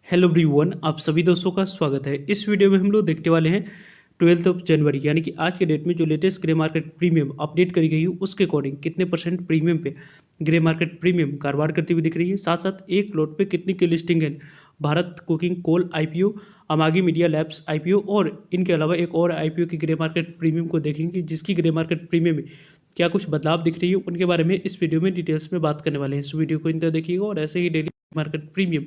Hello everyone, आप सभी दोस्तों का स्वागत है। इस वीडियो में हम लोग देखने वाले हैं 12 जनवरी यानी कि आज के डेट में जो latest grey market premium update करी गई है उसके अकॉर्डिंग कितने परसेंट प्रीमियम पे ग्रे मार्केट प्रीमियम कारोबार करती हुई दिख रही है। साथ साथ एक लॉट पे कितनी की लिस्टिंग है Bharat cooking coal IPO, अमागी media labs IPO और इनके अलावा एक और आईपीओ की ग्रे मार्केट प्रीमियम को देखेंगे जिसकी ग्रे मार्केट प्रीमियम में क्या कुछ बदलाव दिख रही है उनके बारे में इस वीडियो में डिटेल्स में बात करने वाले हैं। इस वीडियो को इंतजार देखिएगा और ऐसे ही डेली मार्केट प्रीमियम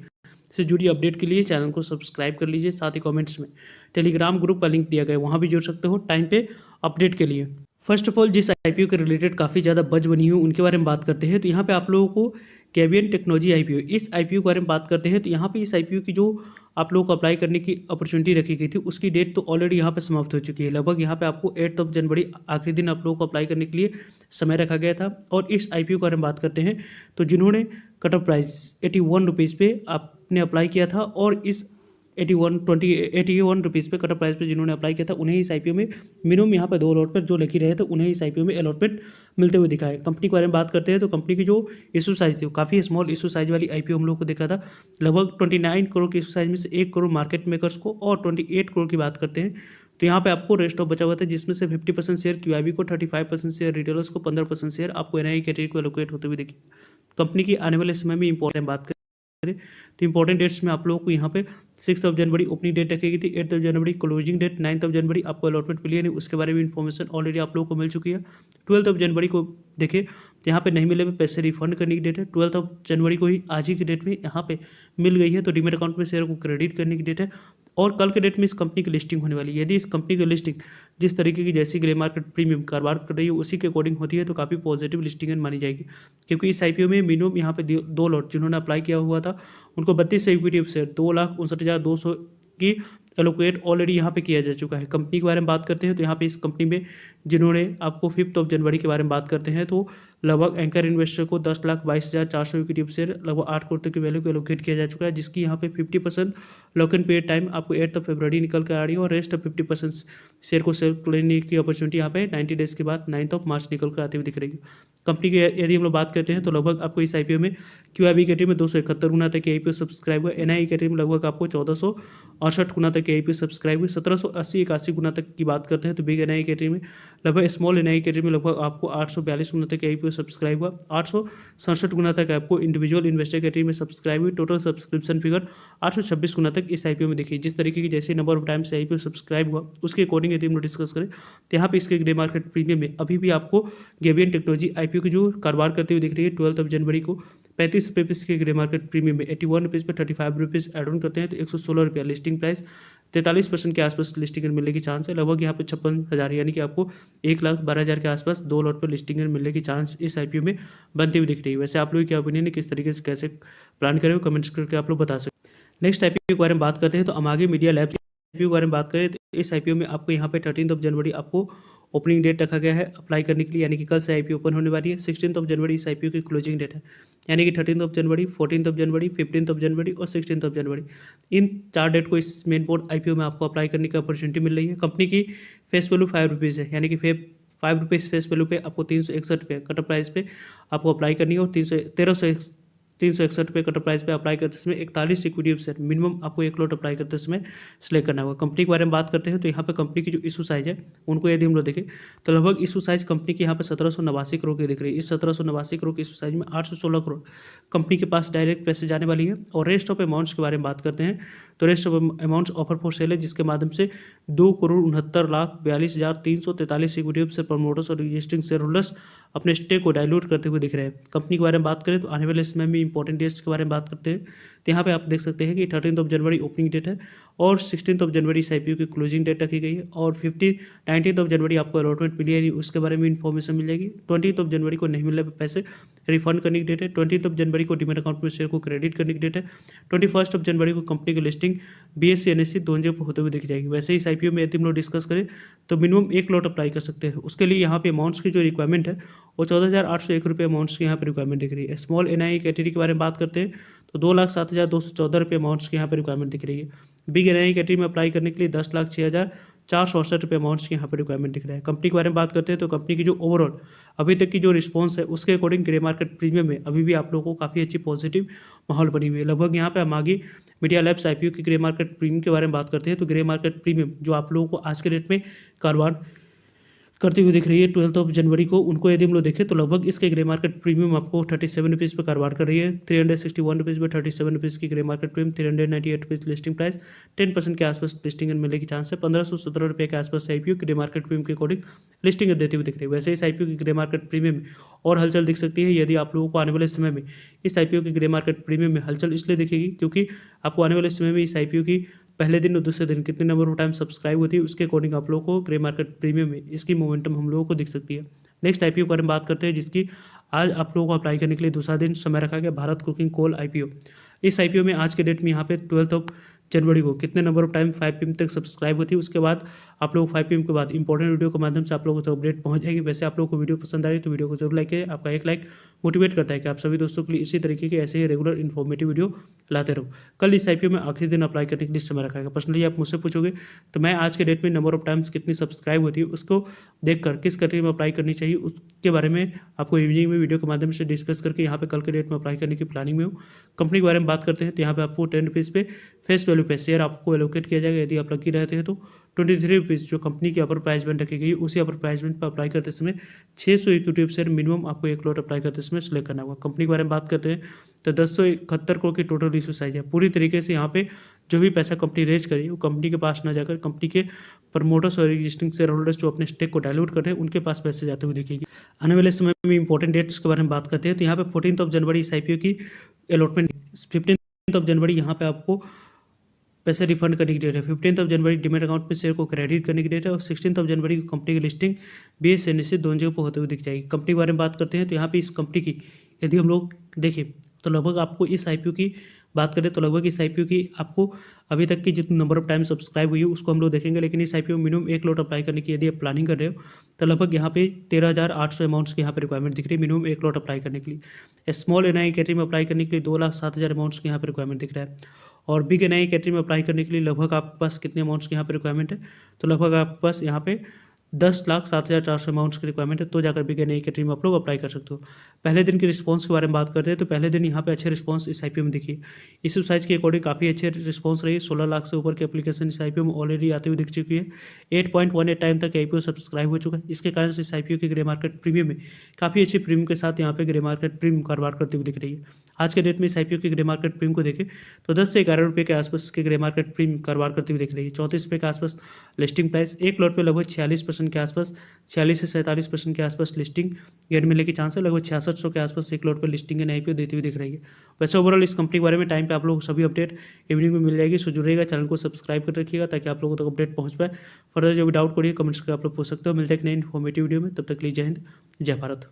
से जुड़ी अपडेट के लिए चैनल को सब्सक्राइब कर लीजिए। साथ ही कमेंट्स में टेलीग्राम ग्रुप का लिंक दिया गया है, वहाँ भी जुड़ सकते हो टाइम पे अपडेट के लिए। फर्स्ट ऑफ ऑल, जिस आईपीओ के रिलेटेड काफ़ी ज़्यादा बज बनी हुई उनके बारे में बात करते हैं तो यहाँ पे आप लोगों को कैबियन टेक्नोलॉजी आईपीओ, इस आईपीओ के बारे में बात करते हैं तो यहाँ पे इस आईपीओ की जो आप लोगों को अप्लाई करने की अपॉर्चुनिटी रखी गई थी उसकी डेट तो ऑलरेडी यहाँ पे समाप्त हो चुकी है। लगभग यहाँ पे आपको 8 जनवरी आखिरी दिन आप लोगों को अप्लाई करने के लिए समय रखा गया था। और इस आईपीओ के बारे में बात करते हैं तो जिन्होंने कट ऑफ प्राइस 81 रुपीज़ पे आपने अप्लाई किया था और इस 81 रुपीज़ पे कट ऑफ प्राइस पे जिन्होंने अप्लाई किया था उन्हें इस आईपीओ में मिनिमम यहाँ पे 2 लॉट पर जो लिखी रहे थे उन्हें इस आईपीओ में अलॉटमेंट मिलते हुए दिखा है। कंपनी के बारे में बात करते हैं तो कंपनी की जो इशू साइज थी वो काफ़ी स्मॉल इशू साइज वाली आईपीओ हम लोग को देखा था। लगभग 29 करोड़ की इशू साइज में से 1 करोड़ मार्केट मेकर्स को और 28 करोड़ की बात करते हैं तो यहाँ पे आपको रेस्ट ऑफ बचा हुआ था जिसमें से 50% शेयर क्यूआईबी को, 35% शेयर रिटेलर्स को, 15% शेयर आपको एनआई कैटेगरी को एलोकेट होते हुए देखिए। कंपनी की आने वाले समय में इंपॉर्टेंट बात करें तो इंपॉर्टेंट डेट्स में आप लोगों को यहाँ पे 6 जनवरी ओपनिंग डेट रखी गई थी, 8 जनवरी क्लोजिंग डेट, 9 जनवरी आपको अलॉटमेंट मिली है उसके बारे में इन्फॉर्मेशन ऑलरेडी आप लोगों को मिल चुकी है। 12 जनवरी को देखें तो यहाँ पे नहीं मिले पैसे रिफंड करने की डेट है। 12 जनवरी को ही आज ही की डेट में यहाँ पे मिल गई है तो डीमेट अकाउंट में शेयर को क्रेडिट करने की डेट है। और कल के डेट में इस कंपनी की लिस्टिंग होने वाली है। यदि इस कंपनी की लिस्टिंग जिस तरीके की जैसी ग्रे मार्केट प्रीमियम कारोबार कर रही है उसी के अकॉर्डिंग होती है तो काफ़ी पॉजिटिव लिस्टिंग मानी जाएगी, क्योंकि इस आईपीओ में मिनिमम यहाँ पे 2 लॉट जिन्होंने अप्लाई किया हुआ था उनको 32 इक्विटी शेयर 2,59,200 की एलोकेट ऑलरेडी यहाँ पे किया जा चुका है। कंपनी के बारे में बात करते हैं तो यहाँ पे इस कंपनी में जिन्होंने आपको 5 जनवरी के बारे में बात करते हैं तो लगभग एंकर इन्वेस्टर को 10,22,400 इक्विटी शेयर लगभग 8 करोड़ तक की वैल्यू को एलोकेट किया जा चुका है, जिसकी यहाँ पे 50% लॉक इन पीरियड टाइम आपको 8 फरवरी निकल कर आ रही है और रेस्ट 50% शेयर को सेल लेने की अपॉर्चुनिटी यहाँ पे 90 डेज के बाद 9 मार्च निकल कर आती हुई दिख रही है। कंपनी की यदि हम लोग बात करते हैं तो लगभग आपको इस आईपीओ में क्यूआईबी कैटेगरी में 271 गुना तक की आईपीओ सब्सक्राइब हुआ, एनआई कैटेगरी में लगभग आपको 1468 गुना तक की आईपीओ सब्सक्राइब हुई, 1780-81 गुना तक की बात करते हैं तो बिग एनआई कैटेगरी में लगभग स्मॉल एनआई कैटेगरी में लगभग आपको 842 गुना तक की आईपीओ सब्सक्राइब हुआ, 867 गुना तक आपको इंडिविजुअल इन्वेस्टर कैटेगरी में सब्सक्राइब हुई। टोटल सब्सक्रिप्शन फिगर 826 गुना तक इस आईपीओ में देखिए। जिस तरीके की जैसे नंबर ऑफ टाइम से आईपीओ सब्सक्राइब हुआ उसके अकॉर्डिंग यदि हम लोग डिस्कस करें तो यहाँ पे इसके ग्रे मार्केट प्रीमियम में अभी भी आपको गेबियन टेक्नोलॉजी आईपीओ की जो कारोबार करते हुए दिख रही है 12 जनवरी को 35 रुपीज़ के ग्रे मार्केट प्रीमियम में 81 रुपीज़ पर 35 रुपीज़ एड ऑन करते हैं तो 116 रुपया लिस्टिंग प्राइस, 43% के आसपास लिस्टिंग मिलने की चांस है। लगभग यहाँ पे 56,000 यानी कि आपको 1,12,000 के आसपास 2 लॉट पर लिस्टिंग मिलने की चांस इस आईपीओ में बनती हुई दिख रही है। वैसे आप लोग क्या ओपिनियन है, किस तरीके से कैसे प्लान करें कमेंट्स करके आप लोग बता सकते हैं। नेक्स्ट आईपीओ के बारे में बात करते हैं तो अमागी मीडिया लैब्स आईपीओ के बारे में बात करें तो इस आईपीओ में आपको यहाँ पे 13 जनवरी आपको ओपनिंग डेट रखा गया है अप्लाई करने के लिए, यानी कि कल से आईपीओ ओपन होने वाली है। 16 जनवरी इस आईपीओ की क्लोजिंग डेट है, यानी कि 13 जनवरी, 14 जनवरी, 15 जनवरी और 16 जनवरी, इन 4 डेट को इस मेन बोर्ड आईपीओ में आपको अप्लाई करने की अपॉर्चुनिटी मिल रही है। कंपनी की फेस वैल्यू 5 रुपीज़ है, यानी कि 5 रुपीज़ फेस वैल्यू पे आपको 361 रुपये कट ऑफ प्राइस पे आपको अप्लाई करनी है और 361 रुपये कट ऑफ प्राइस पे अप्लाई करते समय 41 इक्विटी शेयर मिनिमम आपको 1 लॉट अप्लाई करते समय सिलेक्ट करना होगा। कंपनी के बारे में बात करते हैं तो यहाँ पे कंपनी की जो इशू साइज है उनको यदि हम लोग देखें तो लगभग इशू साइज कंपनी की यहाँ पे 1789 करोड़ की दिख रही है। इस 1789 करोड़ की इशू साइज में 816 करोड़ कंपनी के पास डायरेक्ट पैसे जाने वाली है। और रेस्ट ऑफ अमाउंट्स के बारे में बात करते हैं तो rest of amounts offer for sale है, जिसके माध्यम से 2,69,42,343 इक्विटी से प्रमोटर्स और रजिस्टरिंग शेयर होल्डर्स अपने स्टेक को डायलूट करते हुए दिख रहे हैं। कंपनी के बारे में बात करें तो आने वाले समय में इंपॉर्टेंट डेट्स के बारे में बात करते हैं तो यहाँ पे आप देख सकते हैं कि 13 जनवरी ओपनिंग डेट है और 16 जनवरी इस आईपीओ की क्लोजिंग डेट रखी गई है और 19 जनवरी आपको अलॉटमेंट मिली है, उसके बारे में इन्फॉर्मेशन मिल जाएगी। 20 जनवरी को नहीं मिलने पर पैसे रिफंड करने की डेट है। 20 जनवरी को डीमेट अकाउंट में शेयर को क्रेडिट करने की डेट है। 21 जनवरी को कंपनी की लिस्टिंग BSE NSE दोनों पर होते हुए दिख जाएगी। वैसे इस आईपीओ में यदि हम लोग डिस्कस करें तो मिनिमम 1 लॉट अप्लाई कर सकते हैं। उसके लिए यहाँ पे अमाउंट्स की जो रिक्वायरमेंट है वो 14,801 रुपये अमाउंट्स की यहाँ पर रिक्वायरमेंट दिख रही है। स्मॉल एनआई कैटेगरी के बारे में बात करते हैं तो 2,07,214 रुपये अमाउंट्स की यहाँ पर रिक्वायरमेंट दिख रही है। बिग एनआई कैटेगरी में अप्लाई करने के लिए 10,06,000 468 अमाउंट्स के यहाँ पे रिक्वायरमेंट दिख रहा है। कंपनी के बारे में बात करते हैं तो कंपनी की जो ओवरऑल अभी तक की जो रिस्पॉन्स है उसके अकॉर्डिंग ग्रे मार्केट प्रीमियम में अभी भी आप लोगों को काफ़ी अच्छी पॉजिटिव माहौल बनी हुई है। लगभग यहाँ पे हम आगे मीडिया लैब्स IPO की ग्रे मार्केट प्रीमियम के बारे में बात करते हैं तो ग्रे मार्केट प्रीमियम जो आप लोगों को आज के डेट में कारोबार करती हुई दिख रही है 12 जनवरी को, उनको यदि हम लोग देखें तो लगभग इसके ग्रे मार्केट प्रीमियम आपको 37 रुपीज़ पर कारोबार कर रही है। 361 रुपीज़ पर 37 रुपीज़ की grey market premium, 398 rupees listing price, 10% के आसपास लिस्टिंग मिलने की चांस है। 1517 रुपये के आसपास IPO ग्रे मार्केट प्रीमियम के अकॉर्डिंग लिस्टिंग देती हुई दिख रही है। वैसे इस IPO की ग्रे मार्केट प्रीमियम और हलचल दिख सकती है यदि आप लोगों को आने वाले समय में इस IPO की ग्रे मार्केट प्रीमियम में हलचल इसलिए दिखेगी क्योंकि आपको आने वाले समय में इस IPO की पहले दिन और दूसरे दिन कितने नंबर ऑफ टाइम सब्सक्राइब होती है उसके अकॉर्डिंग आप लोगों को ग्रे मार्केट प्रीमियम में इसकी मोमेंटम हम लोगों को दिख सकती है। नेक्स्ट IPO के बारे में बात करते हैं जिसकी आज आप लोगों को अप्लाई करने के लिए दूसरा दिन समय रखा गया, भारत कुकिंग कोल IPO। इस IPO में आज के डेट में यहाँ पे 12 जनवरी को कितने नंबर ऑफ टाइम 5 PM तक सब्सक्राइब होती है, उसके बाद आप लोग 5 PM के बाद इंपॉर्टेंट वीडियो के माध्यम से आप लोगों तक अपडेट पहुंच जाएगी। वैसे आप लोगों को वीडियो पसंद आ रही है तो वीडियो को जरूर लाइक करें। आपका एक लाइक मोटिवेट करता है कि आप सभी दोस्तों के लिए इसी तरीके के ऐसे ही रेगुलर इन्फॉर्मेटिव वीडियो लाते रहो। कल इस IPO में आखिरी दिन अप्लाई करने के लिए समय रखा गया। पर्सनली आप मुझसे पूछोगे तो मैं आज के डेट में नंबर ऑफ टाइम्स कितनी सब्सक्राइब होती है उसको देखकर किस कैटेगरी में अप्लाई करनी चाहिए उसके बारे में आपको इवनिंग में वीडियो के माध्यम से डिस्कस करके यहाँ पे कल के डेट में अप्लाई करने की प्लानिंग में हूँ। कंपनी के बारे में बात करते हैं तो यहाँ पे आपको 10 रुपीज़ पे फेस वैल्यू पे शेयर आपको एलोकेट किया जाएगा। यदि आप लकी रहते हैं तो 23 रुपीज़ जो कंपनी की अपर प्राइस बैंड रखी गई उसी अपर प्राइस बैंड पर अप्लाई करते समय 600 इक्विटी शेयर मिनिमम आपको एक लॉट अप्लाई करते समय सिलेक्ट करना होगा। कंपनी के बारे में बात करते हैं तो 1071 करोड़ की टोटल इशू साइज है। पूरी तरीके से यहाँ पे जो भी पैसा कंपनी रेज करी वो कंपनी के पास ना जाकर कंपनी के प्रमोटर्स और एग्जिस्टिंग शेयर होल्डर्स जो अपने स्टेक को डायलूट कर रहे हैं उनके पास पैसे जाते हुए दिखेगी। आने वाले समय में इंपॉर्टेंट डेट्स के बारे में बात करते हैं तो यहाँ पे 14 जनवरी इस IPO की अलॉटमेंट, 15 जनवरी यहाँ पे आपको पैसे रिफंड करने की डेट है। 15 जनवरी डिमेट अकाउंट में शेयर को क्रेडिट करने की डेट है और 16 जनवरी को कंपनी की लिस्टिंग BSE दोनों जगह पर होते हुए दिख जाएगी। कंपनी के बारे में बात करते हैं तो यहाँ पे इस कंपनी की यदि हम लोग देखें तो लगभग आपको इस IPO की बात करें तो लगभग इस IPO की आपको अभी तक की जितनी नंबर ऑफ टाइम सब्सक्राइब हुई है उसको हम लोग देखेंगे, लेकिन इस IPO मिनिमम एक लॉट अप्लाई करने की यदि आप प्लानिंग कर रहे हो तो लगभग यहाँ पे 13,800 अमाउंट्स की यहाँ पे रिक्वायरमेंट दिख रही है मिनिमम एक लॉट अप्लाई करने के लिए। स्मॉल NI कैटेगरी में अप्लाई करने के लिए 2,07,000 अमाउंट्स की यहाँ पे रिक्वायरमेंट दिख रहा है और बिग NI कैटेगरी में अप्लाई करने के लिए लगभग आपके पास कितने अमाउंट्स की यहाँ पे रिक्वायरमेंट है तो लगभग आपके पास यहाँ पे 10,07,400 अमाउंट्स की रिक्वायरमेंट है तो जाकर बिग NI कैटेगरी में आप लोग अप्लाई कर सकते हो। पहले दिन के रिस्पांस के बारे में बात करते हैं तो पहले दिन यहाँ पे अच्छे रिस्पांस इस IPO में देखिए। इस साइज के अकॉर्डिंग काफ़ी अच्छे रिस्पांस रही। 16 लाख से ऊपर की एप्लीकेशन इस IPO में ऑलरेडी आते हुए दिख चुकी है। 8.18 टाइम तक IPO सब्सक्राइब हो चुका है। इसके कारण से इस IPO की ग्रे मार्केट प्रीमियम में काफ़ी अच्छी प्रीमियम के साथ यहाँ पे ग्रे मार्केट प्रीमियम कारोबार करती हुई दिख रही है। आज के डेट में इस IPO की ग्रे मार्केट प्रीमियम को देखें तो 10 से 11 रुपये के आसपास के ग्रे मार्केट प्रीमियम कारोबार करती हुई दिख रही है। 34 रुपये के आसपास लिस्टिंग प्राइस, एक लॉट पे लगभग 46% के आसपास, 46 से 47% के आसपास लिस्टिंग गेट मिलने की चांस है। लगभग 6600 के आसपास एक लॉट पे लिस्टिंग एंड IPO देती हुई दिख रही है। वैसे ओवरऑल इस कंपनी के बारे में टाइम पे आप लोग सभी अपडेट इवनिंग में मिल जाएगी। सो जुड़ेगा, चैनल को सब्सक्राइब कर रखिएगा ताकि आप लोगों तक अपडेट पहुंच पाए। फर्दर जो भी डाउट करिए कमेंट्स करके आप लोग पूछ सकते हो। मिलते हैं एक नई इन्फॉर्मेटिव वीडियो में, तब तक के लिए जय हिंद, जय भारत।